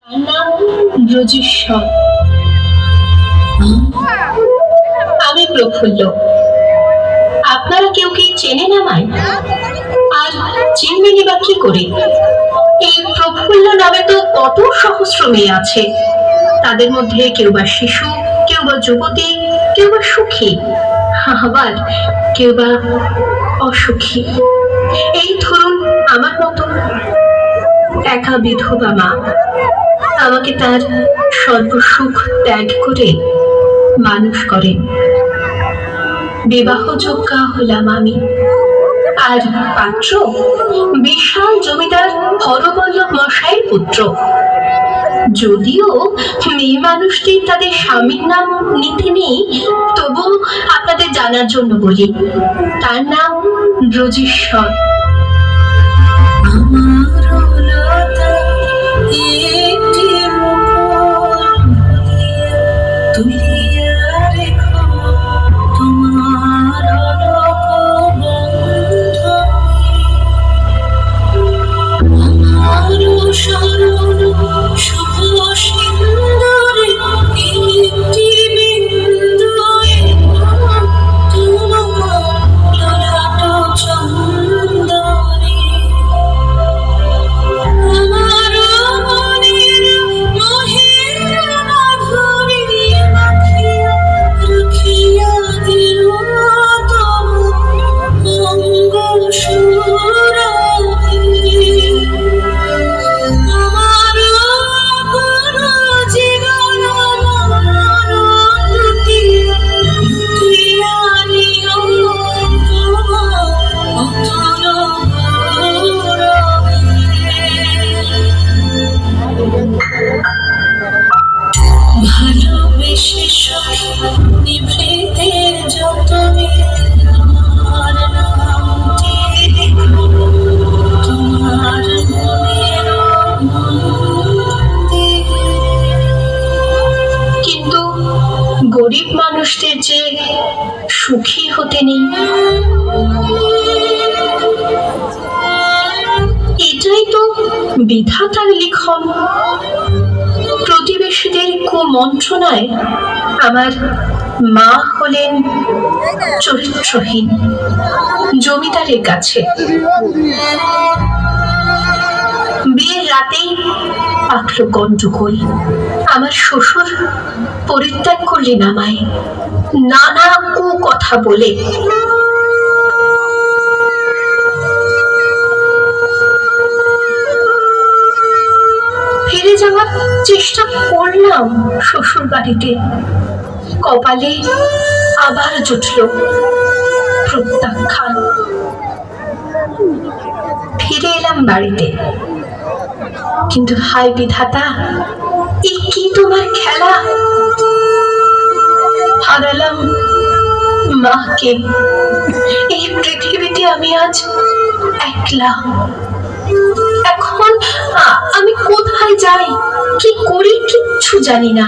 তার নাম ব্রজেশ্বর। আমি প্রফুল্ল। আপনারা কেউ কি চেনেন আমায়? আর চিনবেনই বা কি করে? এই প্রফুল্ল নামে তো কত সহস্র মেয়ে আছে। তাদের মধ্যে কেউ বা শিশু, কেউ বা যুবতী, কেউ বা সুখী, আবার কেউ বা অসুখী। এই ধরুন আমার মতো একা বিধবা মা আমাকে তার সর্বসুখ ত্যাগ করে মানুষ করেন। বিবাহযোগ্যা হলাম আমি। আর পাত্র বিশাল জমিদার হরবল্লভ মশাইয়ের পুত্র। যদিও মেয়ে মানুষটি তাদের স্বামীর নাম নিতে নেই, তবু আপনাদের জানার জন্য বলি, তার নাম ব্রজেশ্বর। কিন্তু গরিব মানুষদের যে সুখী হতে নেই, এটাই তো বিধাতার লিখন। প্রতিবেশীদের কুমন্ত্রণায় আমার মা হলেন চরিত্রহীন জমিদারের কাছে। বিয়ের রাতেই পাকল গন্ডগোল। আমার শ্বশুর পরিত্যাগ করলেন আমায় নানা কথা বলে। ফিরে যাওয়ার চেষ্টা করলাম শ্বশুর বাড়িতে, কপালে আবার জুটল প্রত্যাখ্যান। ফিরে এলাম বাড়িতে, কিন্তু হায় বিধাতা, এ কি তোমার খেলা! হারালাম মাকে। এই পৃথিবীতে আমি আজ একলা। এখন আমি কোথায় যাই, কি করি, কিচ্ছু জানি না।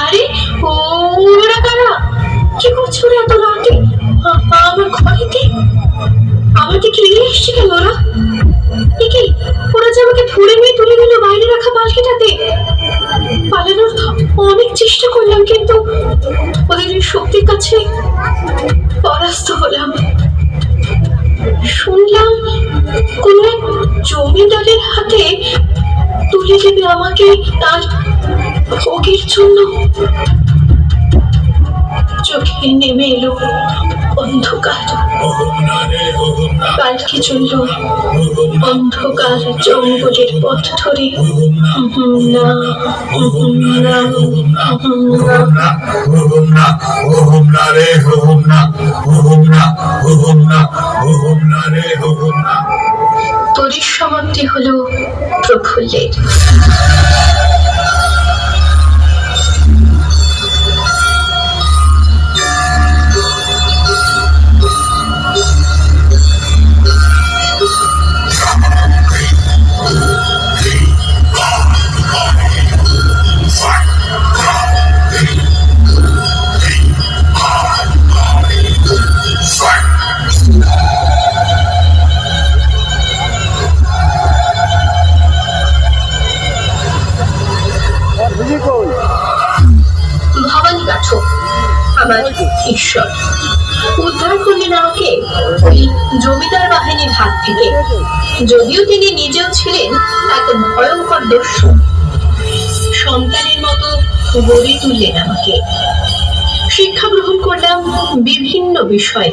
আরে ওরা কারা? কি করছো এত রাতে আমার ঘরেতে? আমার দিকে এগিয়ে এসছে কেন ওরা? কি ওরা যে আমাকে ধরে নিয়ে তুলে দিল বাইরে রাখা পালকিটাতে। পালানোর অনেক চেষ্টা করলাম, কিন্তু ওদের শক্তির কাছে পরাস্ত হলাম। শুনলাম কোন এক জমিদারের হাতে তুলে দেবে আমাকে তার ভোগের জন্য। চোখে নেমে এলো অন্ধকার, পালকি চলল অন্ধকার জঙ্গলের পথ ধরে। না, পরিসমাপ্তি হলো প্রফুল্লের। ভবানী পাঠক আমার ঈশ্বর উদ্ধার করলেন আমাকে ওই জমিদার বাহিনীর হাত থেকে। যদিও তিনি নিজেও ছিলেন এক ভয়ঙ্কর দস্যু, সন্তানের মতো গড়ে তুললেন আমাকে। শিক্ষা গ্রহণ করলাম বিভিন্ন বিষয়।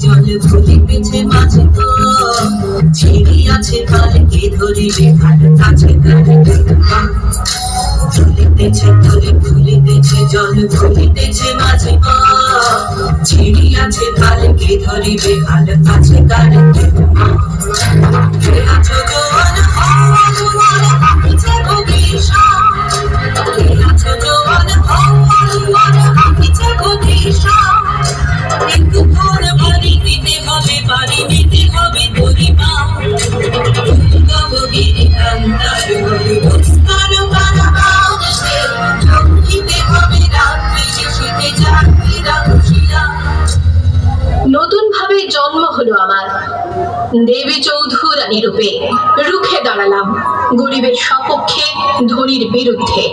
জল ভুলিতেছে মাঝে তো ছিড়ি আছে পালকে ধরিবে ভালো কাছে ভুলিতেছে তোরে ভুলিতেছে জল ভুলিতেছে মাঝে ছিড়ি আছে পালকে ধরিবে ভালো কাছে কারে আছো জোয়ান হওয়া জোয়ান হাঁপিছে ভবিষা আছো জোয়ান হওয়া জোয়ান হাঁপিছে ভবিষা কিন্তু ঘর বাড়ি দিতে হবে বাড়ি দিতে হবে পরিমা গিরি কান্দার বস্তার বারাবাসে দিতে হবে রাত্রি শীতে যাত্রীরা খুশিরা। নতুন ভাবে জন্ম হলো আমার। দেবী চৌধুরানী রূপে রুখে দাঁড়ালাম গরিবের সপক্ষে, ধনীর বিরুদ্ধে।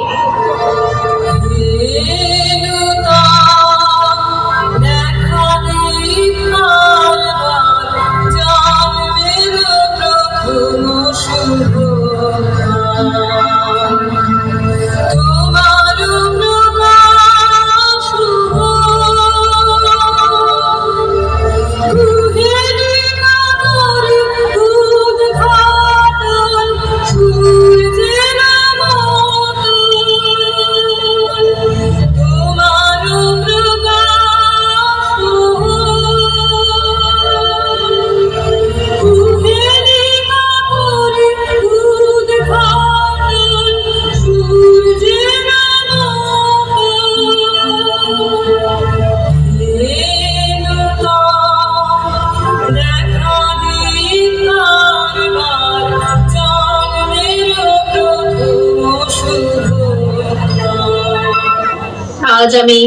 আজ আমি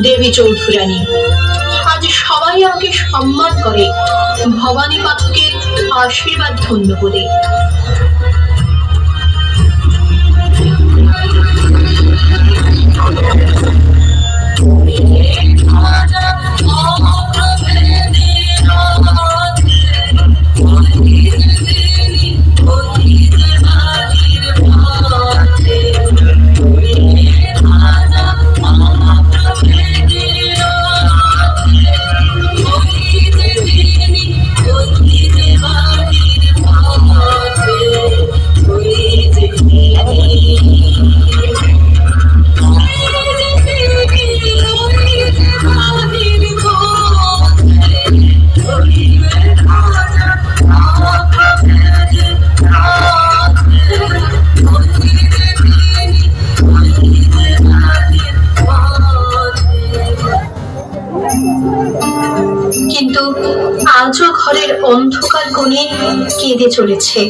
দেবী চৌধুরানী, আজ সবাই আমাকে সম্মান করে ভবানী পাঠকের আশীর্বাদ ধন্য বলে। কিন্তু আজও ঘরের অন্ধকার কোণে কেঁদে চলেছে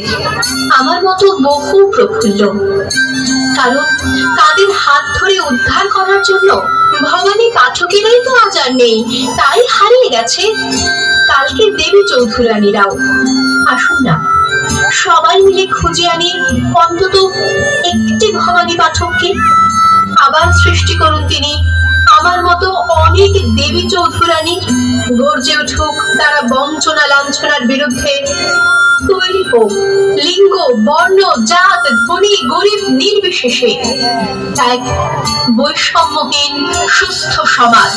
আমার মতো বহু প্রফুল্ল, কারণ তাদের হাত ধরে উদ্ধার করার জন্য ভবানী পাঠকেরাই তো আজ আর নেই, তাই হারিয়ে গেছে কালকে দেবী চৌধুরানীরাও। আসুন না সবাই মিলে খুঁজে আনি অন্তত একটি ভবানী পাঠককে, আবার সৃষ্টি করুন তিনি আমার মতো অনেক দেবী চৌধুরানী। গর্জে উঠুক তারা বঞ্চনা লাঞ্ছনার বিরুদ্ধে। তৈরি হোক লিঙ্গ বর্ণ জাত ধনী গরিব নির্বিশেষে এক বৈষম্যহীন সুস্থ সমাজ।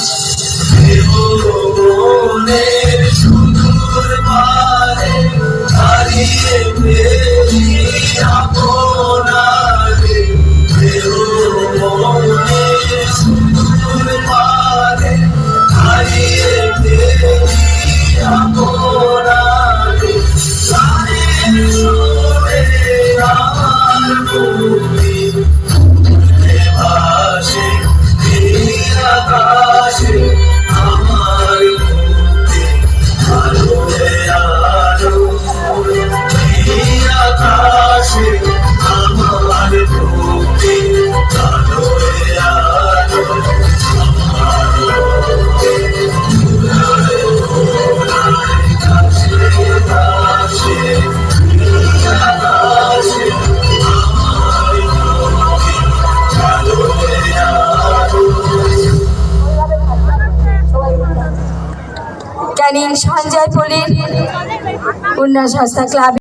ক্যানিং সঞ্জয় পল্লীর উন্নয়ন সংস্থা ক্লাব